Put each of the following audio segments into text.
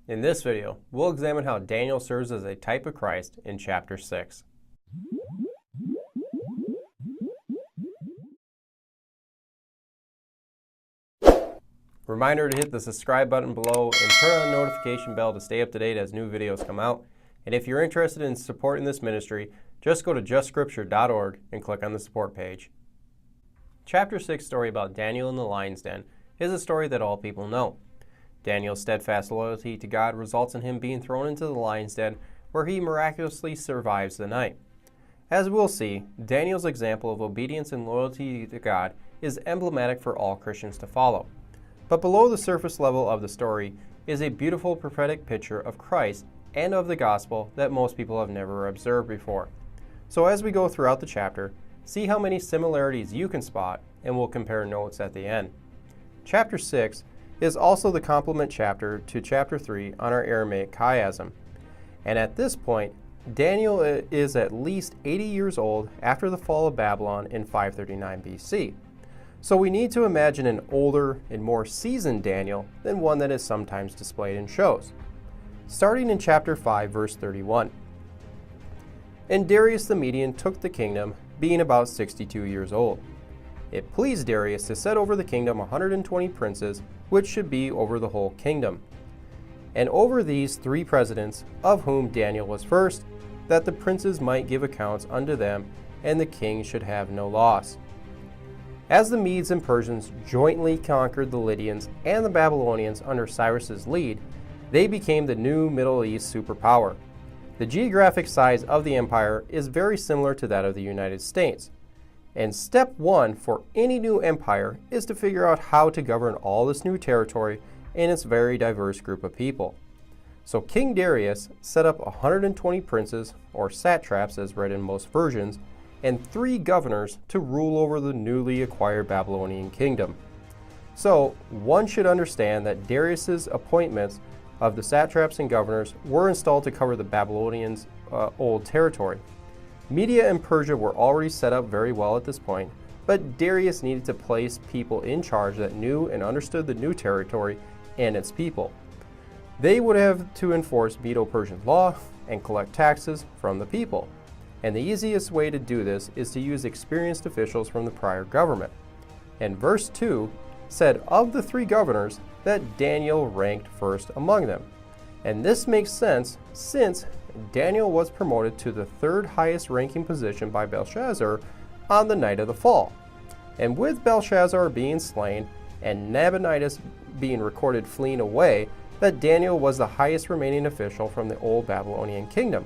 In this video, we'll examine how Daniel serves as a type of Christ in chapter 6. Reminder to hit the subscribe button below and turn on the notification bell to stay up to date as new videos come out. And if you're interested in supporting this ministry, just go to justscripture.org and click on the support page. Chapter 6 story about Daniel in the lion's den is a story that all people know. Daniel's steadfast loyalty to God results in him being thrown into the lion's den, where he miraculously survives the night. As we'll see, Daniel's example of obedience and loyalty to God is emblematic for all Christians to follow. But below the surface level of the story is a beautiful prophetic picture of Christ and of the gospel that most people have never observed before. So as we go throughout the chapter, see how many similarities you can spot, and we'll compare notes at the end. Chapter 6 is also the complement chapter to chapter 3 on our Aramaic chiasm. And at this point, Daniel is at least 80 years old after the fall of Babylon in 539 BC. So we need to imagine an older and more seasoned Daniel than one that is sometimes displayed in shows. Starting in chapter 5, verse 31. And Darius the Median took the kingdom, being about 62 years old. It pleased Darius to set over the kingdom 120 princes, which should be over the whole kingdom. And over these 3 presidents, of whom Daniel was first, that the princes might give accounts unto them, and the king should have no loss. As the Medes and Persians jointly conquered the Lydians and the Babylonians under Cyrus's lead, they became the new Middle East superpower. The geographic size of the empire is very similar to that of the United States. And step 1 for any new empire is to figure out how to govern all this new territory and its very diverse group of people. So King Darius set up 120 princes, or satraps as read in most versions, and 3 governors to rule over the newly acquired Babylonian kingdom. So one should understand that Darius's appointments of the satraps and governors were installed to cover the Babylonians' old territory. Media and Persia were already set up very well at this point, but Darius needed to place people in charge that knew and understood the new territory and its people. They would have to enforce Medo-Persian law and collect taxes from the people. And the easiest way to do this is to use experienced officials from the prior government. And verse 2 said of the 3 governors that Daniel ranked first among them. And this makes sense since Daniel was promoted to the 3rd highest ranking position by Belshazzar on the night of the fall. And with Belshazzar being slain and Nabonidus being recorded fleeing away, that Daniel was the highest remaining official from the old Babylonian kingdom.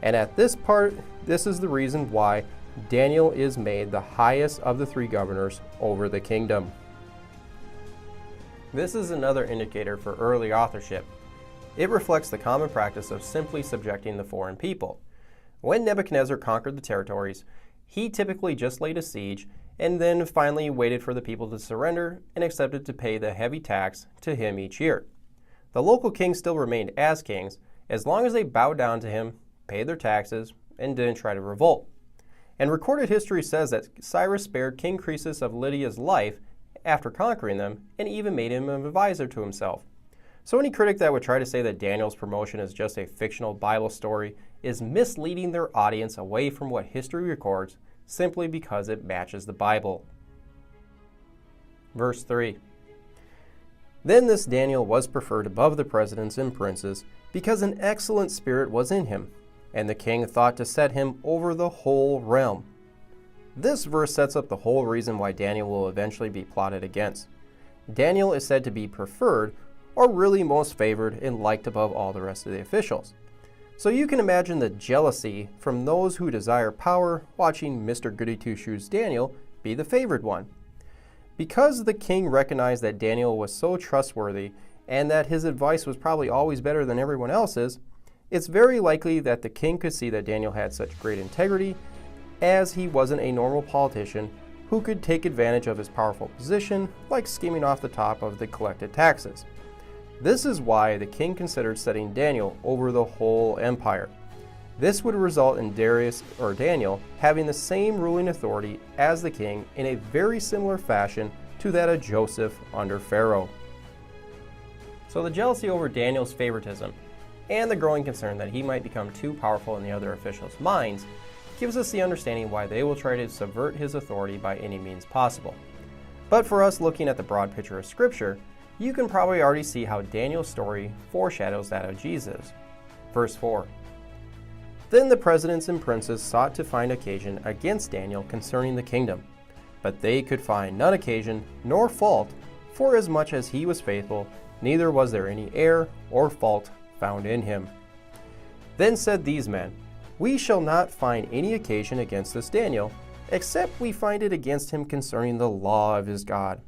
And at this part, this is the reason why Daniel is made the highest of the 3 governors over the kingdom. This is another indicator for early authorship. It reflects the common practice of simply subjecting the foreign people. When Nebuchadnezzar conquered the territories, he typically just laid a siege and then finally waited for the people to surrender and accepted to pay the heavy tax to him each year. The local kings still remained as kings as long as they bowed down to him, paid their taxes, and didn't try to revolt. And recorded history says that Cyrus spared King Croesus of Lydia's life after conquering them and even made him an advisor to himself. So any critic that would try to say that Daniel's promotion is just a fictional Bible story is misleading their audience away from what history records simply because it matches the Bible. Verse 3. Then this Daniel was preferred above the presidents and princes because an excellent spirit was in him, and the king thought to set him over the whole realm. This verse sets up the whole reason why Daniel will eventually be plotted against. Daniel is said to be preferred, or really most favored and liked above all the rest of the officials. So you can imagine the jealousy from those who desire power watching Mr. Goody Two-Shoes Daniel be the favored one. Because the king recognized that Daniel was so trustworthy and that his advice was probably always better than everyone else's, it's very likely that the king could see that Daniel had such great integrity, as he wasn't a normal politician who could take advantage of his powerful position, like skimming off the top of the collected taxes. This is why the king considered setting Daniel over the whole empire. This would result in Darius or Daniel having the same ruling authority as the king in a very similar fashion to that of Joseph under Pharaoh. So the jealousy over Daniel's favoritism and the growing concern that he might become too powerful in the other officials' minds gives us the understanding why they will try to subvert his authority by any means possible. But for us looking at the broad picture of Scripture, you can probably already see how Daniel's story foreshadows that of Jesus. Verse 4. Then the presidents and princes sought to find occasion against Daniel concerning the kingdom, but they could find none occasion nor fault, forasmuch as he was faithful, neither was there any error or fault found in him. Then said these men, We shall not find any occasion against this Daniel, except we find it against him concerning the law of his God.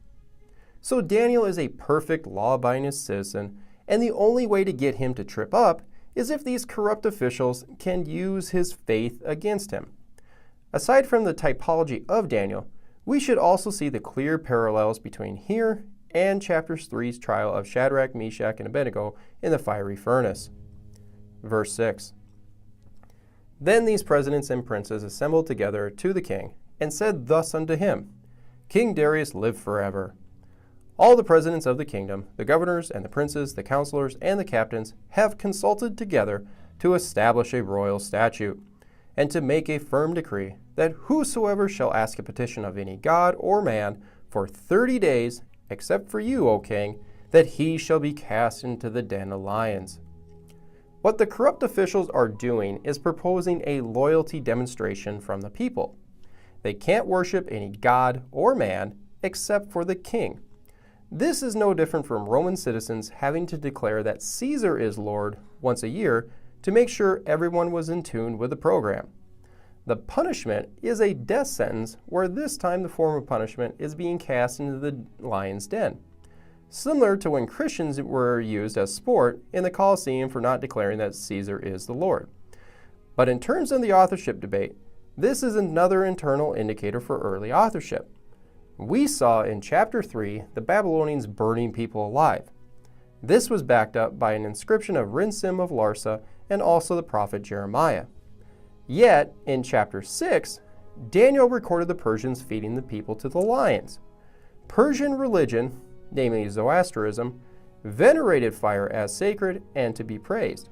So Daniel is a perfect law-abiding citizen, and the only way to get him to trip up is if these corrupt officials can use his faith against him. Aside from the typology of Daniel, we should also see the clear parallels between here and chapter 3's trial of Shadrach, Meshach, and Abednego in the fiery furnace. Verse 6. Then these presidents and princes assembled together to the king, and said thus unto him, King Darius, live forever. All the presidents of the kingdom, the governors and the princes, the counselors and the captains, have consulted together to establish a royal statute, and to make a firm decree, that whosoever shall ask a petition of any god or man for 30 days, except for you, O king, that he shall be cast into the den of lions. What the corrupt officials are doing is proposing a loyalty demonstration from the people. They can't worship any god or man except for the king. This is no different from Roman citizens having to declare that Caesar is Lord once a year to make sure everyone was in tune with the program. The punishment is a death sentence, where this time the form of punishment is being cast into the lion's den, similar to when Christians were used as sport in the Colosseum for not declaring that Caesar is the Lord. But in terms of the authorship debate, this is another internal indicator for early authorship. We saw in chapter 3 the Babylonians burning people alive. This was backed up by an inscription of Rinsim of Larsa and also the prophet Jeremiah. Yet, in chapter 6, Daniel recorded the Persians feeding the people to the lions. Persian religion, namely Zoroastrianism, venerated fire as sacred and to be praised.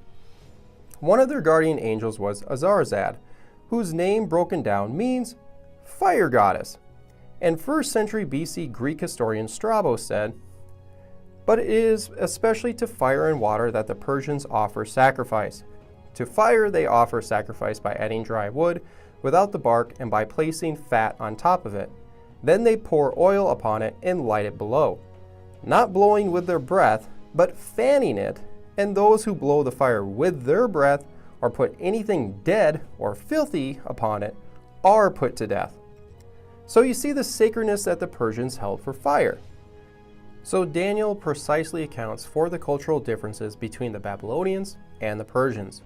One of their guardian angels was Azarzad, whose name broken down means fire goddess. And 1st century BC Greek historian Strabo said, But it is especially to fire and water that the Persians offer sacrifice. To fire they offer sacrifice by adding dry wood without the bark and by placing fat on top of it. Then they pour oil upon it and light it below, not blowing with their breath, but fanning it, and those who blow the fire with their breath or put anything dead or filthy upon it are put to death. So you see the sacredness that the Persians held for fire. So Daniel precisely accounts for the cultural differences between the Babylonians and the Persians.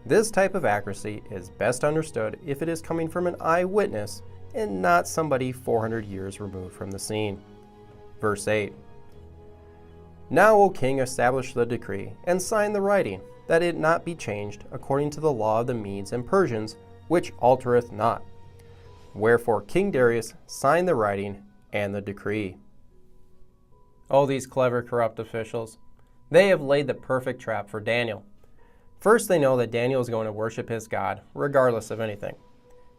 This type of accuracy is best understood if it is coming from an eyewitness and not somebody 400 years removed from the scene. Verse 8. Now, O king, establish the decree and sign the writing, that it not be changed according to the law of the Medes and Persians, which altereth not. Wherefore King Darius signed the writing and the decree. Oh, these clever, corrupt officials. They have laid the perfect trap for Daniel. First, they know that Daniel is going to worship his God, regardless of anything.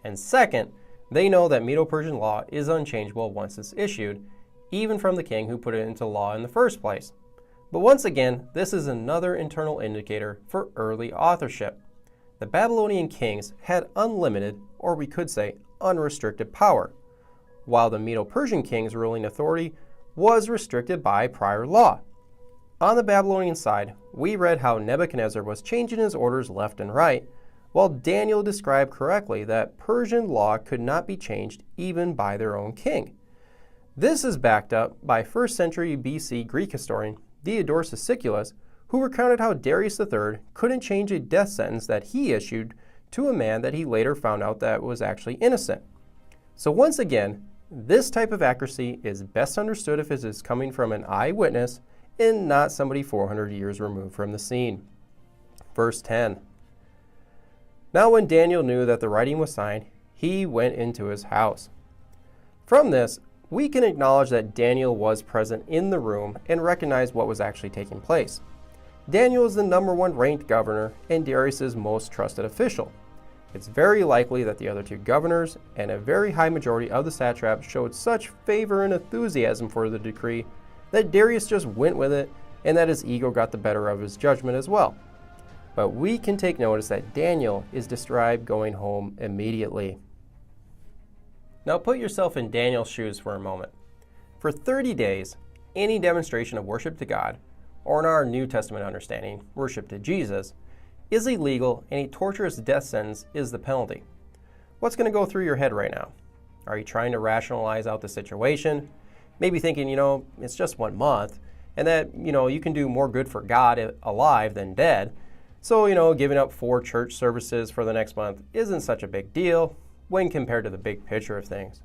And second, they know that Medo-Persian law is unchangeable once it's issued, even from the king who put it into law in the first place. But once again, this is another internal indicator for early authorship. The Babylonian kings had unlimited, or we could say unrestricted power, while the Medo-Persian king's ruling authority was restricted by prior law. On the Babylonian side, we read how Nebuchadnezzar was changing his orders left and right, while Daniel described correctly that Persian law could not be changed even by their own king. This is backed up by 1st century BC Greek historian Diodorus Siculus, who recounted how Darius III couldn't change a death sentence that he issued to a man that he later found out that was actually innocent. So once again, this type of accuracy is best understood if it is coming from an eyewitness and not somebody 400 years removed from the scene. Verse 10. Now when Daniel knew that the writing was signed, he went into his house. From this, we can acknowledge that Daniel was present in the room and recognize what was actually taking place. Daniel is the #1 ranked governor and Darius' most trusted official. It's very likely that the other 2 governors and a very high majority of the satraps showed such favor and enthusiasm for the decree that Darius just went with it and that his ego got the better of his judgment as well. But we can take notice that Daniel is described going home immediately. Now put yourself in Daniel's shoes for a moment. For 30 days, any demonstration of worship to God, or in our New Testament understanding, worship to Jesus, is illegal and a torturous death sentence is the penalty. What's going to go through your head right now? Are you trying to rationalize out the situation? Maybe thinking, it's just 1 month, and that, you can do more good for God alive than dead. So, giving up 4 church services for the next month isn't such a big deal when compared to the big picture of things.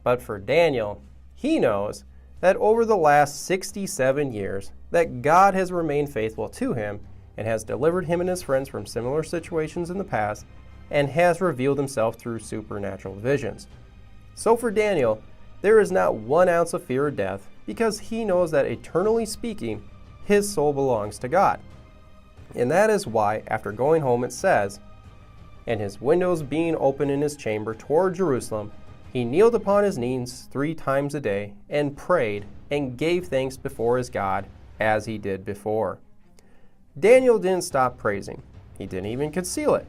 But for Daniel, he knows that over the last 67 years that God has remained faithful to him and has delivered him and his friends from similar situations in the past and has revealed himself through supernatural visions. So for Daniel, there is not 1 ounce of fear of death because he knows that eternally speaking, his soul belongs to God. And that is why after going home it says, "And his windows being open in his chamber toward Jerusalem, he kneeled upon his knees 3 times a day and prayed and gave thanks before his God as he did before." Daniel didn't stop praising. He didn't even conceal it.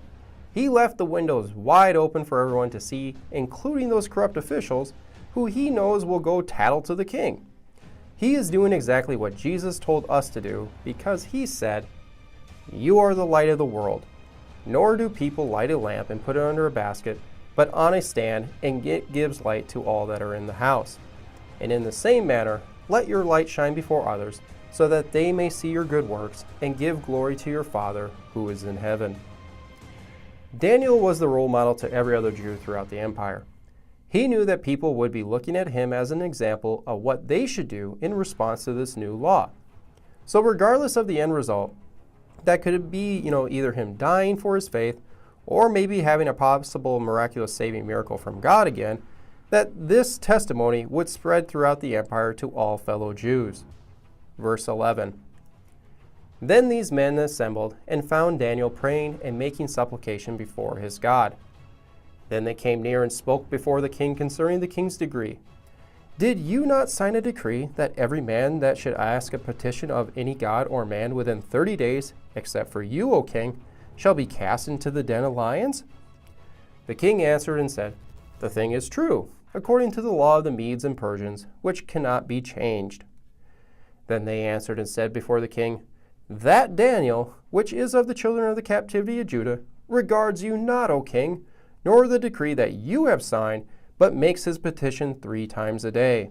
He left the windows wide open for everyone to see, including those corrupt officials who he knows will go tattle to the king. He is doing exactly what Jesus told us to do because he said, "You are the light of the world. Nor do people light a lamp and put it under a basket, but on a stand, and it gives light to all that are in the house. And in the same manner, let your light shine before others, so that they may see your good works and give glory to your Father who is in heaven." Daniel was the role model to every other Jew throughout the empire. He knew that people would be looking at him as an example of what they should do in response to this new law. So regardless of the end result, that could be, either him dying for his faith or maybe having a possible miraculous saving miracle from God again, that this testimony would spread throughout the empire to all fellow Jews. Verse 11. Then these men assembled and found Daniel praying and making supplication before his God. Then they came near and spoke before the king concerning the king's decree. "Did you not sign a decree that every man that should ask a petition of any god or man within 30 days, except for you, O king, shall be cast into the den of lions?" The king answered and said, "The thing is true, according to the law of the Medes and Persians, which cannot be changed." Then they answered and said before the king, "That Daniel, which is of the children of the captivity of Judah, regards you not, O king, nor the decree that you have signed, but makes his petition 3 times a day."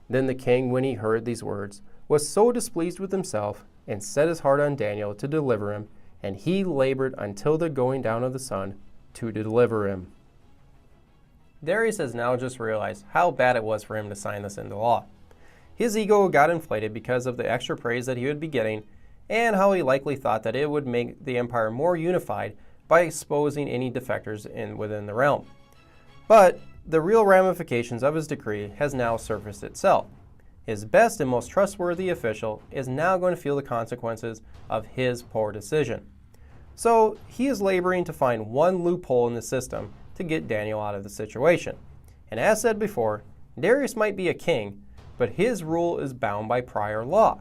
Then the king, when he heard these words, was so displeased with himself, and set his heart on Daniel to deliver him, and he labored until the going down of the sun to deliver him. Darius has now just realized how bad it was for him to sign this into law. His ego got inflated because of the extra praise that he would be getting, and how he likely thought that it would make the empire more unified by exposing any defectors within the realm. But the real ramifications of his decree has now surfaced itself. His best and most trustworthy official is now going to feel the consequences of his poor decision. So he is laboring to find one loophole in the system to get Daniel out of the situation. And as said before, Darius might be a king, but his rule is bound by prior law.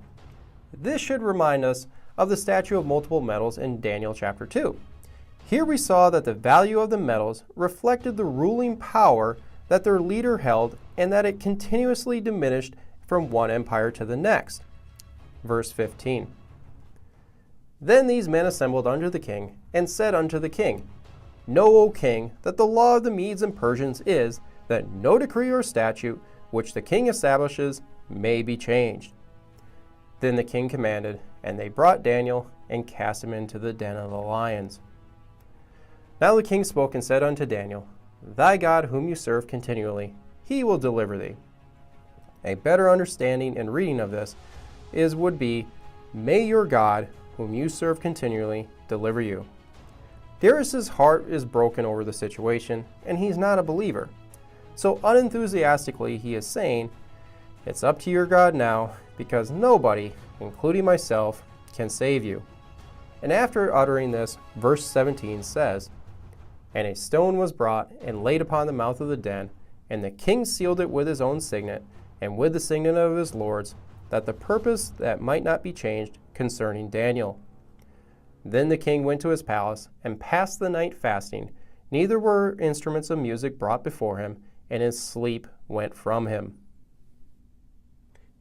This should remind us of the statue of multiple metals in Daniel chapter 2. Here we saw that the value of the metals reflected the ruling power that their leader held and that it continuously diminished from one empire to the next. Verse 15. Then these men assembled unto the king and said unto the king, "Know, O king, that the law of the Medes and Persians is that no decree or statute which the king establishes may be changed." Then the king commanded, and they brought Daniel and cast him into the den of the lions. Now the king spoke and said unto Daniel, "Thy God whom you serve continually, he will deliver thee." A better understanding and reading of this would be, "May your God, whom you serve continually, deliver you." Darius's heart is broken over the situation, and he's not a believer. So unenthusiastically, he is saying, "It's up to your God now, because nobody, including myself, can save you." And after uttering this, verse 17 says, "And a stone was brought and laid upon the mouth of the den, and the king sealed it with his own signet, and with the signet of his lords, that the purpose that might not be changed concerning Daniel. Then the king went to his palace, and passed the night fasting, neither were instruments of music brought before him, and his sleep went from him."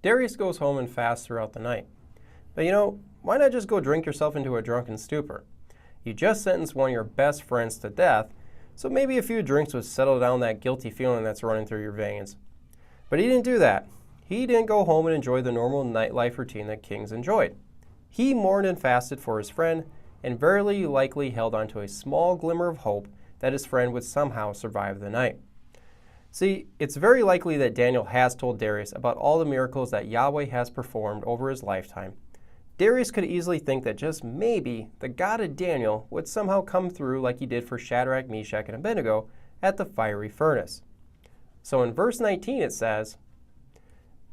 Darius goes home and fasts throughout the night. But why not just go drink yourself into a drunken stupor? You just sentenced one of your best friends to death, so maybe a few drinks would settle down that guilty feeling that's running through your veins. But he didn't do that. He didn't go home and enjoy the normal nightlife routine that kings enjoyed. He mourned and fasted for his friend, and very likely held on to a small glimmer of hope that his friend would somehow survive the night. See, it's very likely that Daniel has told Darius about all the miracles that Yahweh has performed over his lifetime. Darius could easily think that just maybe the God of Daniel would somehow come through like he did for Shadrach, Meshach, and Abednego at the fiery furnace. So in verse 19 it says,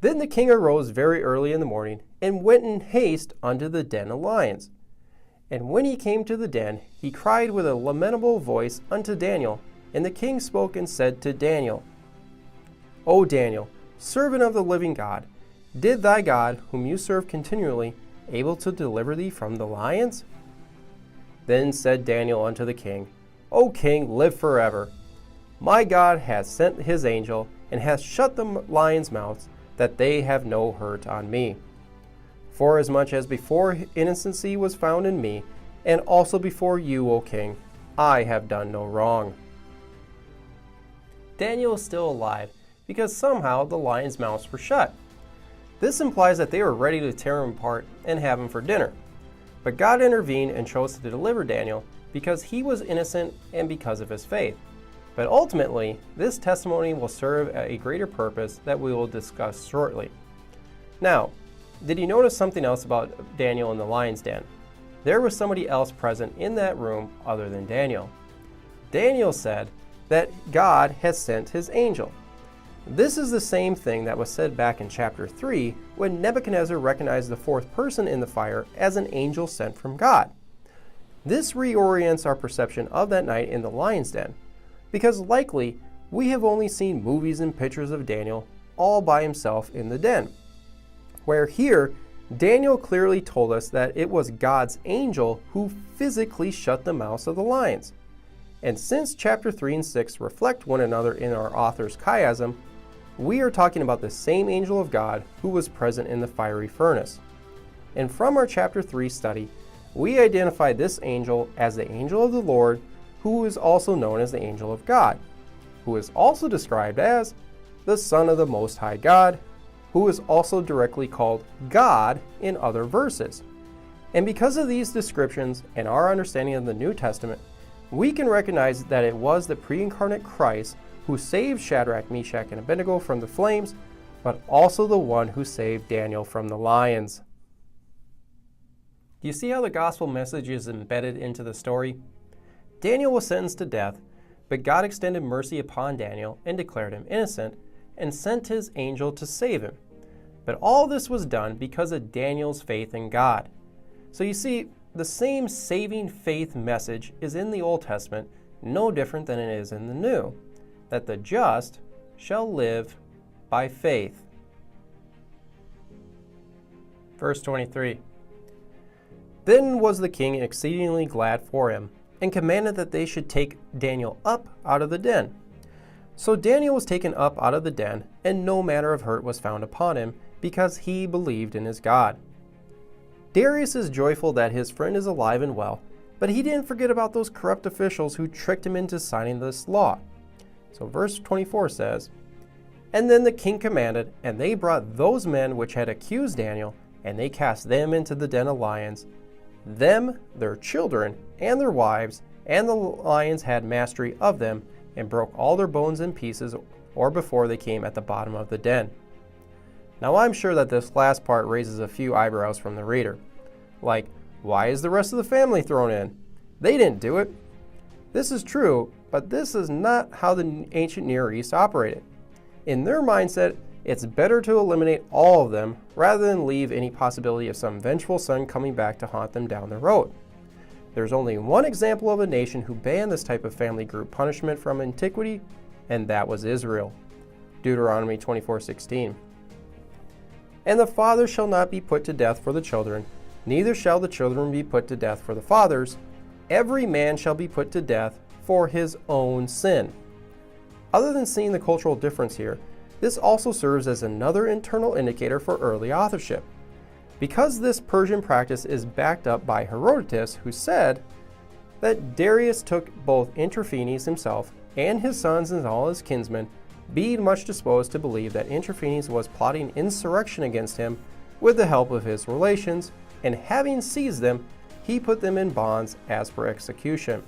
"Then the king arose very early in the morning, and went in haste unto the den of lions. And when he came to the den, he cried with a lamentable voice unto Daniel. And the king spoke and said to Daniel, O Daniel, servant of the living God, did thy God, whom you serve continually, able to deliver thee from the lions? Then said Daniel unto the king, O king, live forever. My God hath sent his angel, and hath shut the lions' mouths, that they have no hurt on me. Forasmuch as before innocency was found in me, and also before you, O king, I have done no wrong." Daniel is still alive because somehow the lions' mouths were shut. This implies that they were ready to tear him apart and have him for dinner. But God intervened and chose to deliver Daniel because he was innocent and because of his faith. But ultimately, this testimony will serve a greater purpose that we will discuss shortly. Now, did you notice something else about Daniel in the lion's den? There was somebody else present in that room other than Daniel. Daniel said that God has sent his angel. This is the same thing that was said back in chapter 3 when Nebuchadnezzar recognized the fourth person in the fire as an angel sent from God. This reorients our perception of that night in the lion's den, because likely we have only seen movies and pictures of Daniel all by himself in the den, where here Daniel clearly told us that it was God's angel who physically shut the mouths of the lions. And since chapter 3 and 6 reflect one another in our author's chiasm, we are talking about the same angel of God who was present in the fiery furnace. And from our chapter 3 study, we identify this angel as the angel of the Lord, who is also known as the angel of God, who is also described as the Son of the Most High God, who is also directly called God in other verses. And because of these descriptions and our understanding of the New Testament, we can recognize that it was the pre-incarnate Christ who saved Shadrach, Meshach, and Abednego from the flames, but also the one who saved Daniel from the lions. Do you see how the gospel message is embedded into the story? Daniel was sentenced to death, but God extended mercy upon Daniel and declared him innocent, and sent his angel to save him. But all this was done because of Daniel's faith in God. So you see, the same saving faith message is in the Old Testament, no different than it is in the New, that the just shall live by faith. Verse 23. Then was the king exceedingly glad for him, and commanded that they should take Daniel up out of the den. So Daniel was taken up out of the den, and no manner of hurt was found upon him, because he believed in his God. Darius is joyful that his friend is alive and well, but he didn't forget about those corrupt officials who tricked him into signing this law. So verse 24 says, And then the king commanded, and they brought those men which had accused Daniel, and they cast them into the den of lions, them, their children, and their wives, and the lions had mastery of them, and broke all their bones in pieces, or before they came at the bottom of the den. Now I'm sure that this last part raises a few eyebrows from the reader. Like, why is the rest of the family thrown in? They didn't do it. This is true, But this is not how the ancient Near East operated. In their mindset, it's better to eliminate all of them rather than leave any possibility of some vengeful son coming back to haunt them down the road. There's only one example of a nation who banned this type of family group punishment from antiquity, and that was Israel. Deuteronomy 24:16. And the father shall not be put to death for the children, neither shall the children be put to death for the fathers. Every man shall be put to death for his own sin. Other than seeing the cultural difference here, this also serves as another internal indicator for early authorship. Because this Persian practice is backed up by Herodotus, who said that Darius took both Intraphanes himself and his sons and all his kinsmen, being much disposed to believe that Intraphanes was plotting insurrection against him with the help of his relations, and having seized them, he put them in bonds as for execution.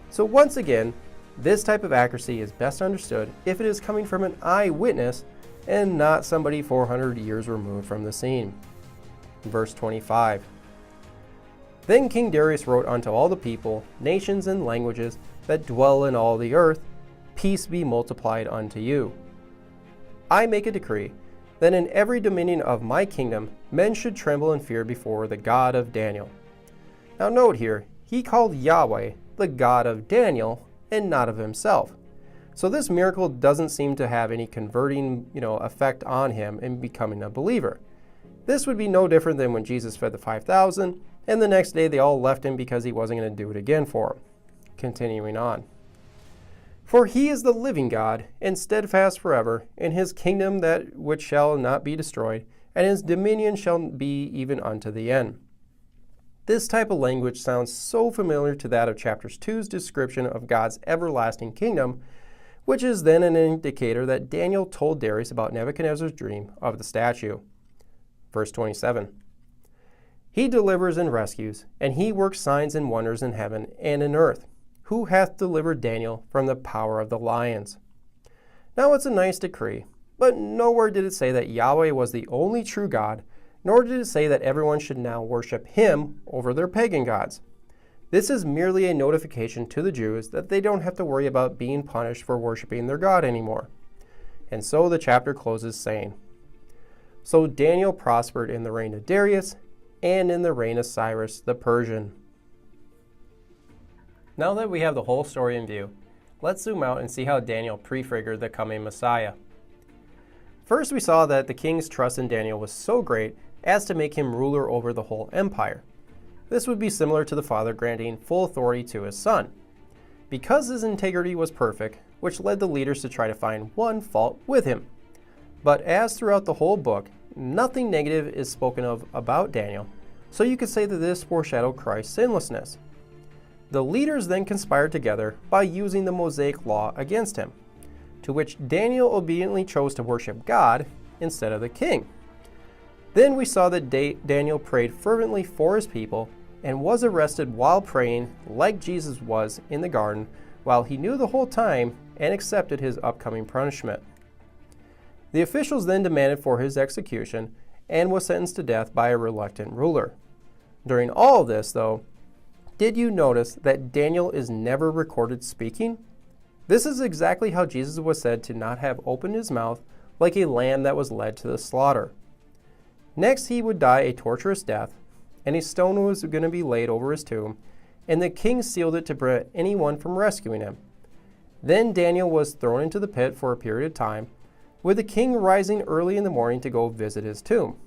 So once again, this type of accuracy is best understood if it is coming from an eyewitness and not somebody 400 years removed from the scene. Verse 25. Then King Darius wrote unto all the people, nations, and languages that dwell in all the earth, peace be multiplied unto you. I make a decree that in every dominion of my kingdom men should tremble and fear before the God of Daniel. Now note here, he called Yahweh the God of Daniel and not of himself. So this miracle doesn't seem to have any converting, effect on him in becoming a believer. This would be no different than when Jesus fed the 5,000 and the next day they all left him because he wasn't going to do it again for them. Continuing on. For he is the living God, and steadfast forever, in his kingdom that which shall not be destroyed, and his dominion shall be even unto the end. This type of language sounds so familiar to that of chapter 2's description of God's everlasting kingdom, which is then an indicator that Daniel told Darius about Nebuchadnezzar's dream of the statue. Verse 27. He delivers and rescues, and he works signs and wonders in heaven and in earth, who hath delivered Daniel from the power of the lions. Now it's a nice decree, but nowhere did it say that Yahweh was the only true God, nor did it say that everyone should now worship him over their pagan gods. This is merely a notification to the Jews that they don't have to worry about being punished for worshiping their God anymore. And so the chapter closes saying, So Daniel prospered in the reign of Darius and in the reign of Cyrus the Persian. Now that we have the whole story in view, let's zoom out and see how Daniel prefigured the coming Messiah. First, we saw that the king's trust in Daniel was so great as to make him ruler over the whole empire. This would be similar to the father granting full authority to his son. Because his integrity was perfect, which led the leaders to try to find one fault with him. But as throughout the whole book, nothing negative is spoken of about Daniel, so you could say that this foreshadowed Christ's sinlessness. The leaders then conspired together by using the Mosaic law against him, to which Daniel obediently chose to worship God instead of the king. Then we saw that Daniel prayed fervently for his people and was arrested while praying like Jesus was in the garden, while he knew the whole time and accepted his upcoming punishment. The officials then demanded for his execution and was sentenced to death by a reluctant ruler. During all of this, though, did you notice that Daniel is never recorded speaking? This is exactly how Jesus was said to not have opened his mouth like a lamb that was led to the slaughter. Next, he would die a torturous death, and a stone was going to be laid over his tomb, and the king sealed it to prevent anyone from rescuing him. Then Daniel was thrown into the pit for a period of time, with the king rising early in the morning to go visit his tomb.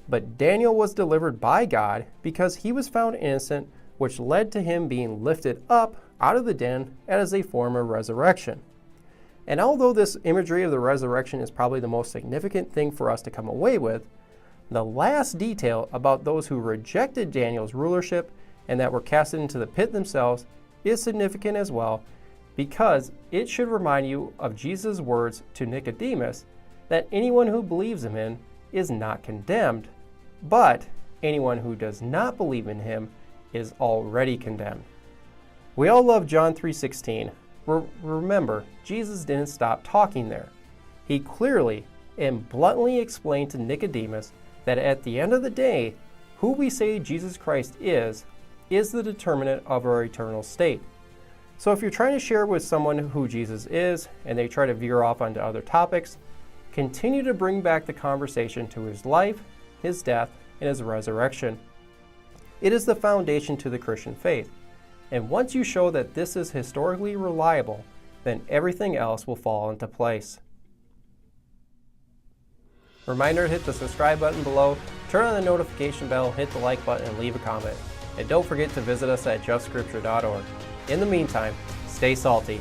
But Daniel was delivered by God because he was found innocent, which led to him being lifted up out of the den as a form of resurrection. And although this imagery of the resurrection is probably the most significant thing for us to come away with, the last detail about those who rejected Daniel's rulership and that were casted into the pit themselves is significant as well, because it should remind you of Jesus' words to Nicodemus that anyone who believes in him is not condemned, but anyone who does not believe in him is already condemned. We all love John 3:16. Remember, Jesus didn't stop talking there. He clearly and bluntly explained to Nicodemus that at the end of the day, who we say Jesus Christ is the determinant of our eternal state. So if you're trying to share with someone who Jesus is and they try to veer off onto other topics, continue to bring back the conversation to his life, his death, and his resurrection. It is the foundation to the Christian faith, and once you show that this is historically reliable, then everything else will fall into place. Reminder to hit the subscribe button below, turn on the notification bell, hit the like button, and leave a comment. And don't forget to visit us at justscripture.org. In the meantime, stay salty.